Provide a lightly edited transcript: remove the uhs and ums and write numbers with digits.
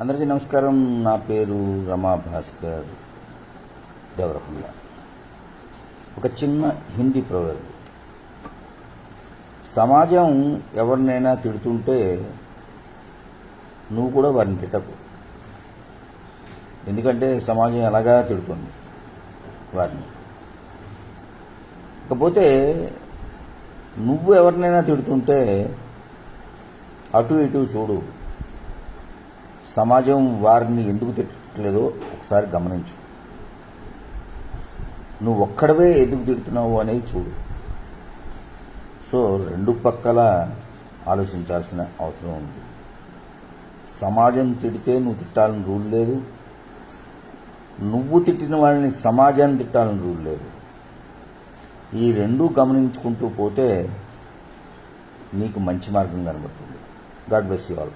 అందరికీ నమస్కారం. నా పేరు రమా భాస్కర్ దేవరపల్లి. ఒక చిన్న హిందీ ప్రొవర్బ్. సమాజం ఎవరినైనా తిడుతుంటే నువ్వు కూడా వారిని తిట్టకు. ఎందుకంటే సమాజం ఎలాగా తిడుతుంది వారిని. ఇకపోతే నువ్వు ఎవరినైనా తిడుతుంటే అటు ఇటు చూడు. సమాజం వారిని ఎందుకు తిట్టలేదో ఒకసారి గమనించు. నువ్వు ఒక్కడవే ఎందుకు తిడుతున్నావు అనేది చూడు. సో రెండు పక్కల ఆలోచించాల్సిన అవసరం ఉంది. సమాజం తిడితే నువ్వు తిట్టాలని రూల్ లేదు, నువ్వు తిట్టిన వాళ్ళని సమాజాన్ని తిట్టాలని రూల్ లేదు. ఈ రెండూ గమనించుకుంటూ పోతే నీకు మంచి మార్గం కనబడుతుంది. God bless you all.